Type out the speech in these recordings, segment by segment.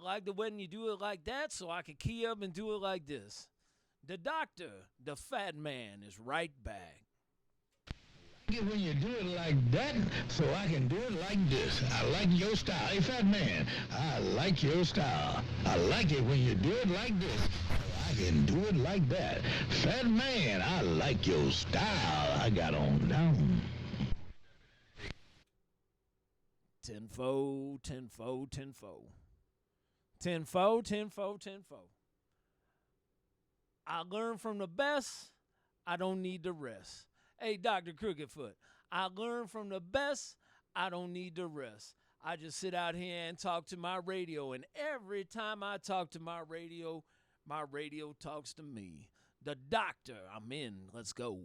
like the when you do it like that, so I can key up and do it like this. The doctor, the fat man, is right back. When you do it like that, so I can do it like this. I like your style. Hey, fat man, I like your style. I like it when you do it like this. So I can do it like that. Fat man, I like your style. I got on down. Tenfold, tenfold, tenfold. Tenfold, tenfold, tenfold. I learn from the best. I don't need the rest. Hey, Dr. Crooked-Foot, I learn from the best. I don't need the rest. I just sit out here and talk to my radio, and every time I talk to my radio talks to me. The doctor, I'm in. Let's go.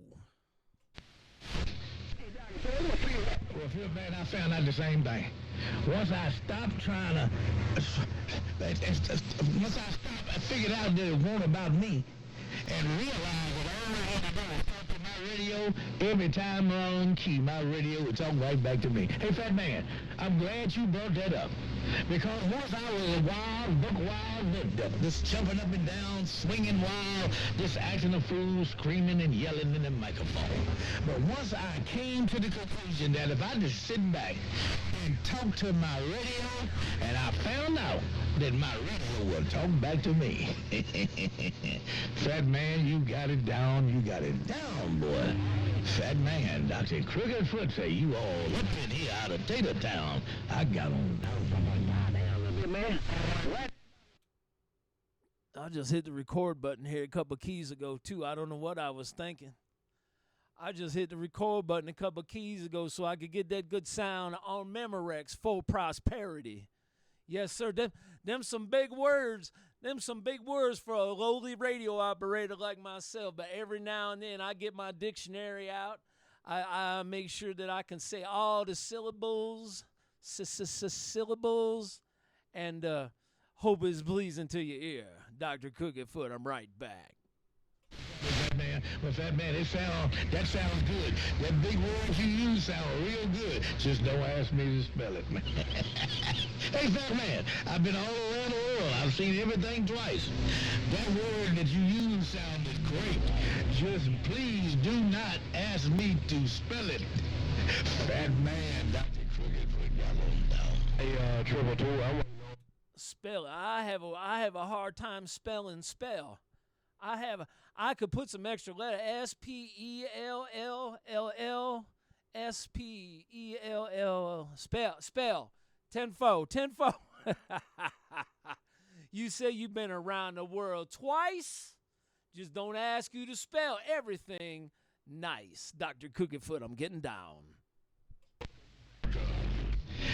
Well, Phil, man, I found out the same thing. Once I stopped trying to, I figured out that it wasn't about me, and realized that all I had to do was talk to my radio. Every time we're on key, my radio would talk right back to me. Hey, fat man, I'm glad you brought that up. Because once I was wild, buck wild, just jumping up and down, swinging wild, just acting a fool, screaming and yelling in the microphone. But once I came to the conclusion that if I just sit back and talk to my radio, and I found out that my radio will talk back to me. Fat man, you got it down, boy. Fat man, Dr. Crooked-Foot say you all up in here out of Tater Town. I got on down. Man. What? I just hit the record button here a couple keys ago, too. I don't know what I was thinking. I just hit the record button a couple keys ago so I could get that good sound on Memorex, full prosperity. Yes, sir. Them some big words. Them some big words for a lowly radio operator like myself. But every now and then I get my dictionary out. I make sure that I can say all the syllables, syllables, and hope it's pleasing to your ear. Dr. Crooked-Foot, I'm right back. Fat man, that sounds good. That big word you use sound real good. Just don't ask me to spell it, man. Hey, fat man, I've been all around the world. I've seen everything twice. That word that you use sounded great. Just please do not ask me to spell it. Fat man, Dr. Crooked-Foot, got on down. Hey, Triple Two, spell it. I have a hard time spelling spell. I could put some extra letter. Spell. Spell. Tenfold. You say you've been around the world twice. Just don't ask you to spell everything nice. Dr. Crooked-Foot, I'm getting down.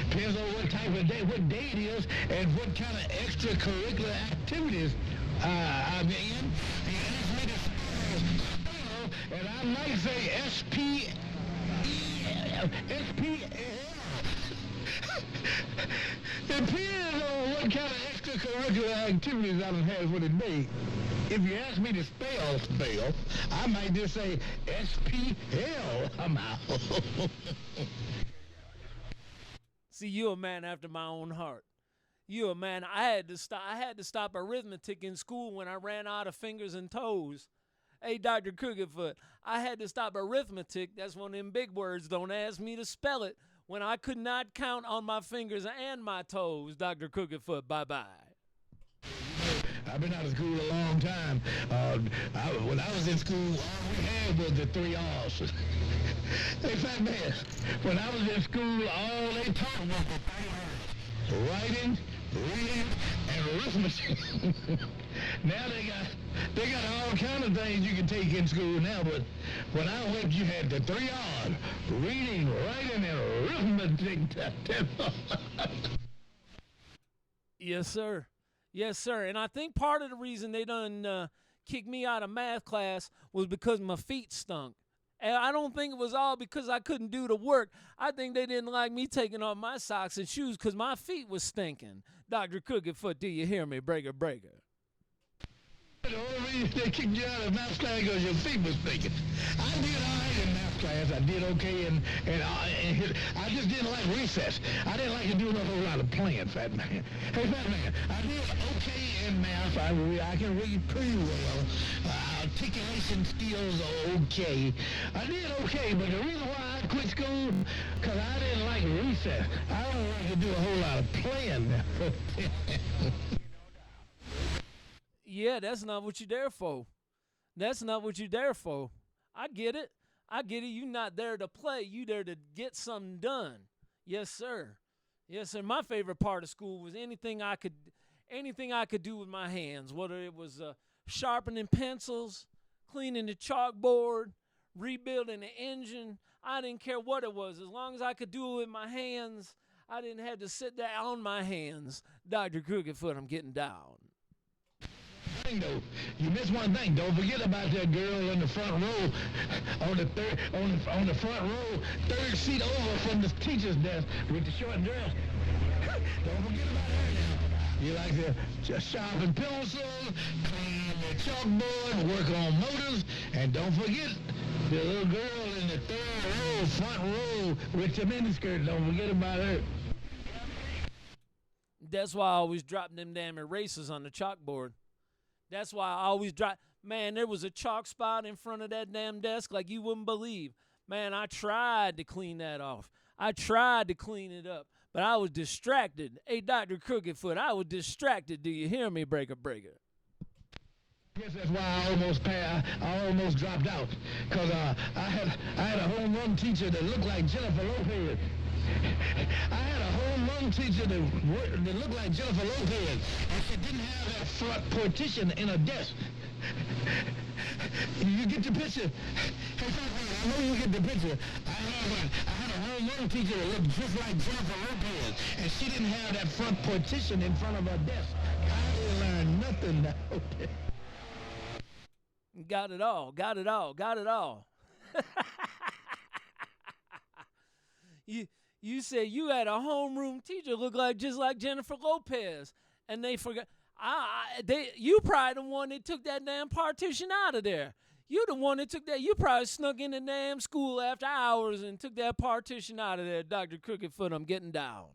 Depends on what type of day, what day it is, and what kind of extracurricular activities I'm in. And I might say S-P-L. Depends on what kind of extracurricular activities I done had for the day. If you ask me to spell, I might just say S-P-L. I'm out. See, you're a man after my own heart. You're a man. I had to stop arithmetic in school when I ran out of fingers and toes. Hey, Dr. Crooked-Foot, I had to stop arithmetic. That's one of them big words. Don't ask me to spell it when I could not count on my fingers and my toes. Dr. Crooked-Foot, bye-bye. I've been out of school a long time. When I was in school, all we had was the 3 R's. Hey, fat man, when I was in school, all they taught was the 3 R's. Writing, reading, and arithmetic. Now they got all kind of things you can take in school now, but when I went, you had the 3 R's. Reading, writing, and arithmetic. Yes, sir. Yes, sir. And I think part of the reason they done kicked me out of math class was because my feet stunk. And I don't think it was all because I couldn't do the work. I think they didn't like me taking off my socks and shoes because my feet was stinking. Dr. Crooked-Foot, do you hear me? Breaker. The only reason they kicked you out of math class because your feet was stinking. I did all right in math class. I did okay, and I just didn't like recess. I didn't like to do a whole lot of playing, Fat Man. Hey, Fat Man, I did okay in math. I can read pretty well. Articulation skills are okay. I did okay, but the reason why I quit school, because I didn't like recess. I don't like to do a whole lot of playing. Yeah, that's not what you're there for. That's not what you're there for. I get it. I get it. You're not there to play. You there to get something done. Yes, sir. Yes, sir. My favorite part of school was anything I could do with my hands, whether it was sharpening pencils, cleaning the chalkboard, rebuilding the engine. I didn't care what it was. As long as I could do it with my hands, I didn't have to sit there on my hands. Dr. Crooked-Foot, I'm getting down. Though, you missed one thing. Don't forget about that girl in the front row, on the front row, third seat over from the teacher's desk with the short dress. Don't forget about her now. You like to just sharpen pencils, clean the chalkboard, work on motors, and don't forget the little girl in the third row, front row with the miniskirt. Don't forget about her. That's why I always drop them damn erasers on the chalkboard. That's why I always drop. Man, there was a chalk spot in front of that damn desk like you wouldn't believe. Man, I tried to clean that off. I tried to clean it up, but I was distracted. Hey, Dr. Crooked-Foot, I was distracted. Do you hear me, breaker? Yes, that's why I almost dropped out, because I had a home run teacher that looked like Jennifer Lopez. I had a home run teacher that looked like Jennifer Lopez, and she didn't have that front partition in her desk. You get the picture? Hey, I know you get the picture. I had a home run teacher that looked just like Jennifer Lopez, and she didn't have that front partition in front of her desk. I didn't learn nothing now. Got it all. You said you had a homeroom teacher look just like Jennifer Lopez, and they forgot. You probably the one that took that damn partition out of there. You the one that took that. You probably snuck in the damn school after hours and took that partition out of there. Dr. Crooked-Foot, I'm getting down.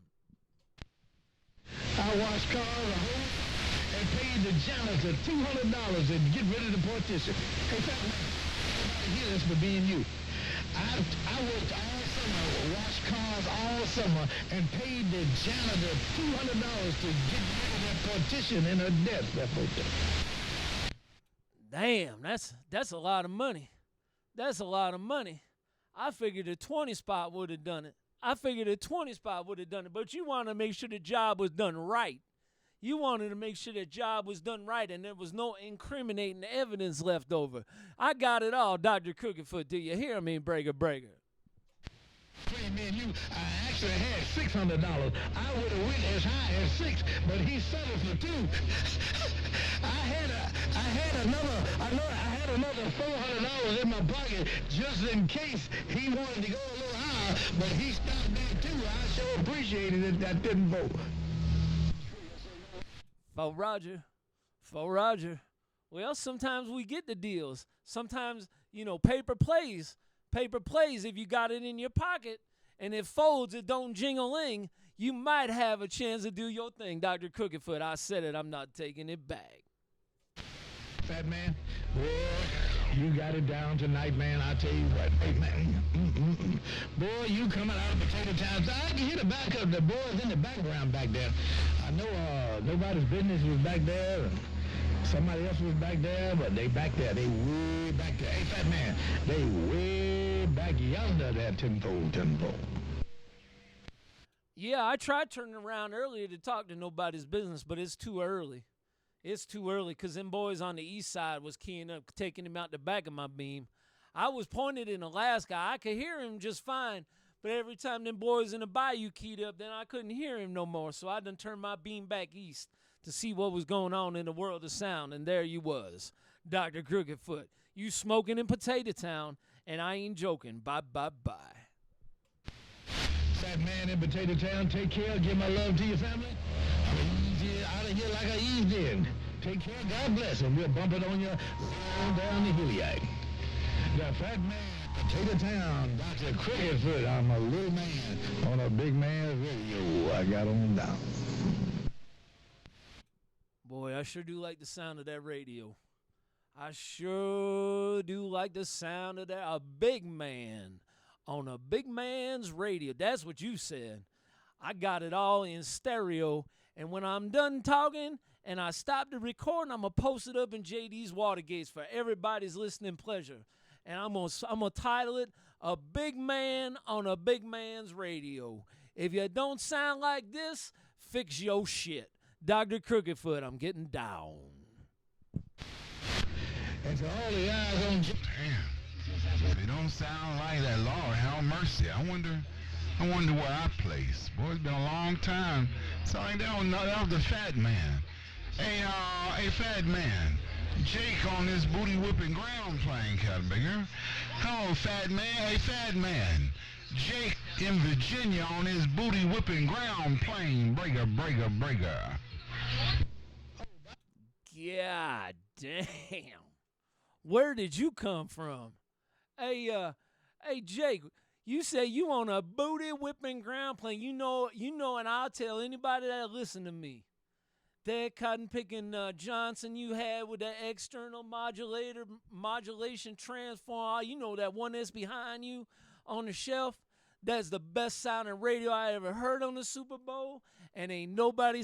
I washed cars and paid the janitor $200 and get rid of the partition. Hey, Fat Man, hear this for being you. I worked all summer, washed cars all summer, and paid the janitor $200 to get rid of that partition in her desk. Damn, that's a lot of money. That's a lot of money. I figured a 20 spot would have done it. But you want to make sure the job was done right. You wanted to make sure the job was done right and there was no incriminating evidence left over. I got it all, Dr. Crooked-Foot. Do you hear me, breaker? Between me and you, I actually had $600. I would have went as high as $6, but he settled for $2. I had another $400 in my pocket just in case he wanted to go a little higher, but he stopped there too. I sure appreciated it. I didn't vote. For Roger. Well, sometimes we get the deals. Sometimes, paper plays. Paper plays, if you got it in your pocket and it folds, it don't jing-a-ling, you might have a chance to do your thing. Dr. Crooked-Foot, I said it. I'm not taking it back. Fat Man, boy, you got it down tonight, man. I tell you what, hey, man. Boy, you coming out of Potato Town. I can hear the boys in the background back there. I know nobody's business was back there. And somebody else was back there, but they back there. They way back there. Hey, Fat Man, they way back yonder there, tenfold. Yeah, I tried turning around earlier to talk to nobody's business, but it's too early. It's too early because them boys on the east side was keying up, taking him out the back of my beam. I was pointed in Alaska. I could hear him just fine, but every time them boys in the bayou keyed up, then I couldn't hear him no more, so I done turned my beam back east to see what was going on in the world of sound, and there you was, Dr. Crooked-Foot. You smoking in Potato Town, and I ain't joking. Bye. Fat Man in Potato Town, take care. Give my love to your family. Out of here like I eased in. Take care. God bless. And we'll bump it on you down the hilly. The Fat Man. Potato Town, Dr. Cricketfoot. I'm a little man on a big man's radio. I got on down. Boy, I sure do like the sound of that radio. I sure do like the sound of that. A big man on a big man's radio. That's what you said. I got it all in stereo. And when I'm done talking and I stop the recording, I'm going to post it up in JD's Watergates for everybody's listening pleasure. And I'm gonna title it A Big Man on a Big Man's Radio. If you don't sound like this, fix your shit. Dr. Crookedfoot, I'm getting down. And to all the eyes on... Damn. If it don't sound like that, Lord, have mercy. I wonder where I place. Boy, it's been a long time. Sound like that was the Fat Man. Hey, Fat Man. Jake on this booty whipping ground playing, Catbigger. Hello, Fat Man. Hey, Fat Man. Jake in Virginia on his booty whipping ground playing. Breaker. God damn. Where did you come from? Hey, Jake, you say you on a booty whipping ground playing. You know, and I'll tell anybody that listen to me. That cotton picking Johnson you had with that external modulation transformer, you know, that one that's behind you on the shelf, that's the best sounding radio I ever heard on the Super Bowl, and ain't nobody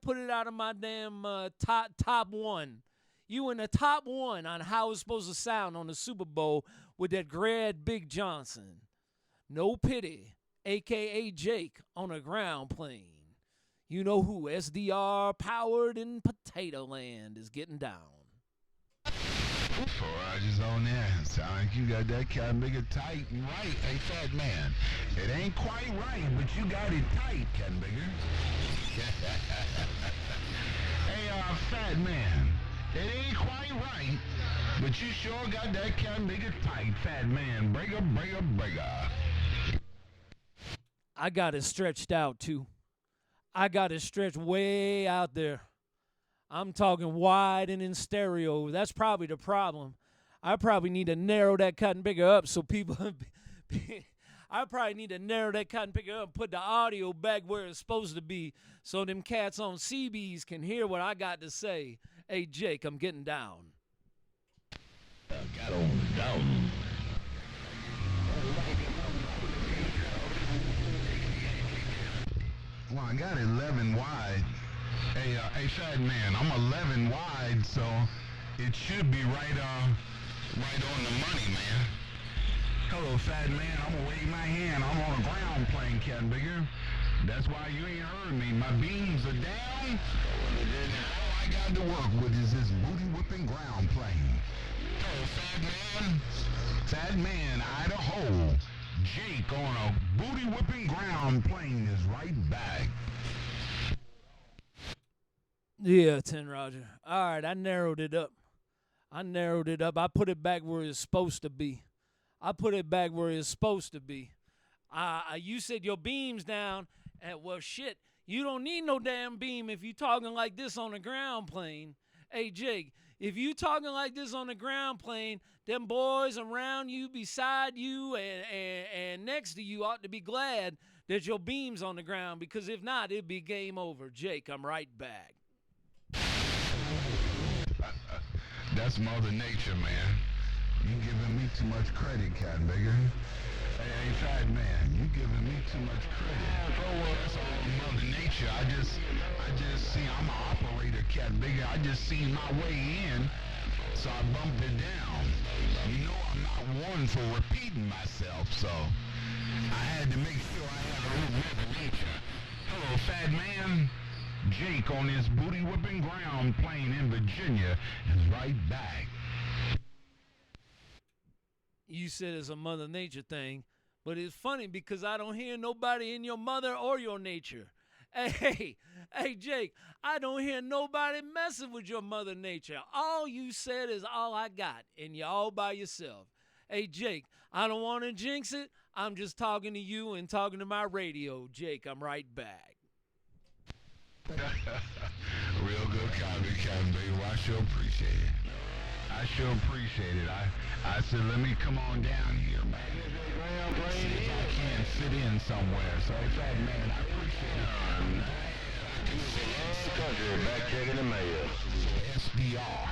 put it out of my damn top one. You in the top one on how it's supposed to sound on the Super Bowl with that Grad Big Johnson. No pity, a.k.a. Jake on a ground plane. You know who, SDR powered in Potato Land is getting down. 4 hours on there. Sound like you got that Catbigger tight and right. Hey, Fat Man. It ain't quite right, but you got it tight, Catbigger. Hey, Fat Man. It ain't quite right, but you sure got that Catbigger tight, Fat Man. Breaker. I got it stretched out, too. I got it stretched way out there. I'm talking wide and in stereo. That's probably the problem. I probably need to narrow that cotton picker up so people... I probably need to narrow that cotton picker up and put the audio back where it's supposed to be so them cats on CBs can hear what I got to say. Hey, Jake, I'm getting down. Got on down. Well, I got 11 wide. Hey, Fat Man, I'm 11 wide, so it should be right on the money, man. Hello, Fat Man. I'm gonna wave my hand. I'm on the ground playing Catbigger. That's why you ain't heard me. My beams are down. All I got to work with is this booty whipping ground plane. Hello, Fat Man. Fat Man, Idaho. Jake on a booty whipping ground plane is right back. Yeah, 10 Roger. All right, I narrowed it up. I put it back where it's supposed to be. You said your beam's down. And, well, shit, you don't need no damn beam if you talking like this on a ground plane. Hey, Jake, if you talking like this on a ground plane, them boys around you, beside you, and next to you ought to be glad that your beam's on the ground, because if not, it'd be game over. Jake, I'm right back. That's Mother Nature, man. You giving me too much credit, Catbigger. Hey, Fat Man, you giving me too much credit. That's all Mother Nature. I just see, I'm an operator, Catbigger. I just seen my way in, so I bumped it down. You know I'm not one for repeating myself, so I had to make sure I had a little Mother Nature. Hello, Fat Man. Jake on his booty whipping ground plane in Virginia is right back. You said it's a Mother Nature thing, but it's funny because I don't hear nobody in your mother or your nature. Hey, Jake, I don't hear nobody messing with your Mother Nature. All you said is all I got, and you're all by yourself. Hey, Jake, I don't want to jinx it. I'm just talking to you and talking to my radio. Jake, I'm right back. Real good comedy, Captain Baby. I sure appreciate it. I sure appreciate it. I said, let me come on down here, man. See if I can fit in somewhere. So, hey, Fat Man, I appreciate it. Country, back checking the mail. SDR.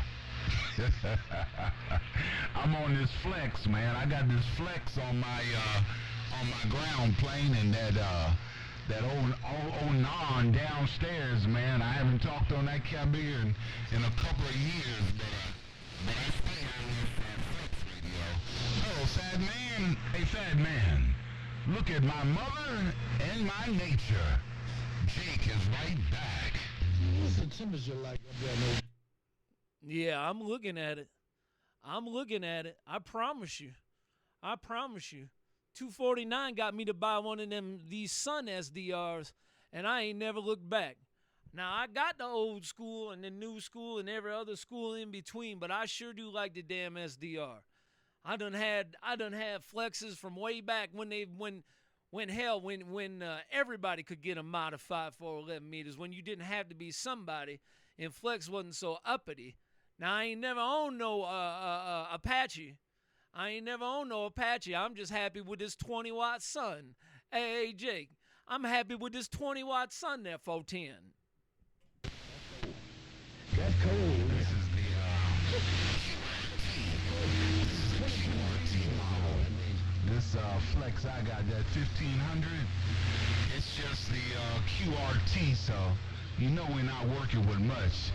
I'm on this flex, man. I got this flex on my ground plane, and that old non downstairs, man. I haven't talked on that cab here in a couple of years, but I stay on this flex radio. Oh, Fat Man. Hey, Fat Man. Look at my mother and my nature. Jake is right back. What's the temperature like up there? Yeah, I'm looking at it. I promise you. 249 got me to buy one of these Sun SDRs, and I ain't never looked back. Now, I got the old school and the new school and every other school in between, but I sure do like the damn SDR. I done had flexes from way back when everybody could get them modified for 11 meters, when you didn't have to be somebody, and flex wasn't so uppity. Now, I ain't never owned no Apache. I'm just happy with this 20-watt Sun. Hey, Jake, I'm happy with this 20-watt Sun there, 410. That's cold. This is this flex I got, that 1500, it's just the QRT, so you know we're not working with much.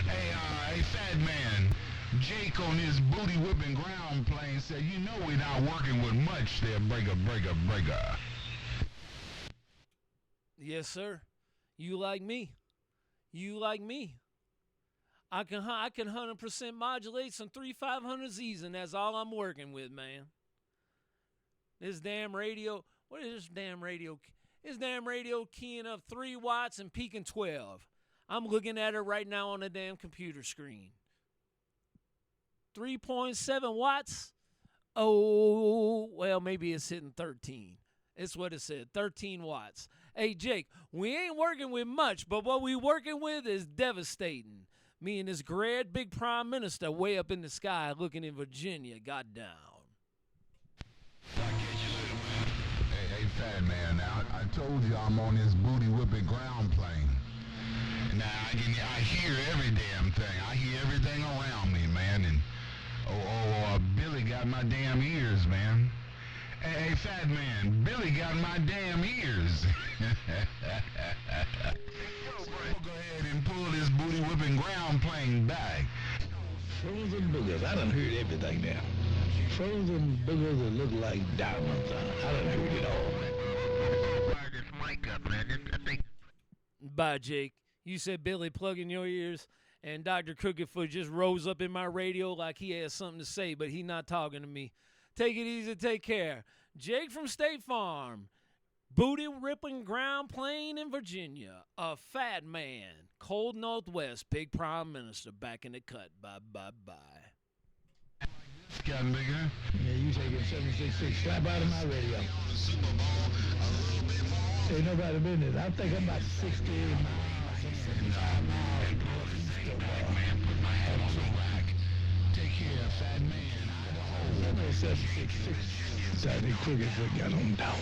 Hey, Fat Man, Jake on his booty whipping ground plane said, you know we're not working with much there, breaker. Yes, sir. You like me. I can 100% modulate some 3500Zs, and that's all I'm working with, man. This damn radio, what is this damn radio? This damn radio keying up 3 watts and peaking 12. I'm looking at it right now on the damn computer screen. 3.7 watts? Oh, well, maybe it's hitting 13. It's what it said, 13 watts. Hey, Jake, we ain't working with much, but what we working with is devastating. Me and this great big prime minister way up in the sky looking in Virginia got down. Hey, Fat Man, now I told you I'm on this booty whipping ground plane. Now I hear every damn thing. I hear everything around me, man. And Billy got my damn ears, man. Hey, Fat Man, Billy got my damn ears. Go ahead and pull this booty whipping ground plane back. Frozen boogers. I done heard everything now. Frozen boogers that look like diamonds. I done heard it all. Fire this mic up, man. I think. Bye, Jake. You said Billy plug in your ears, and Dr. Crookedfoot just rose up in my radio like he has something to say, but he not talking to me. Take it easy, take care. Jake from State Farm. Booty ripping ground plane in Virginia. A Fat Man. Cold Northwest. Big Prime Minister back in the cut. Bye. It's gotten bigger. Yeah, you taking 766. Slap out of my radio. Ain't nobody business. I think I'm about 60 miles. Man, put my head on the rack. Take care, Fat Man. Idaho. 766. Saturday Crooked got on down.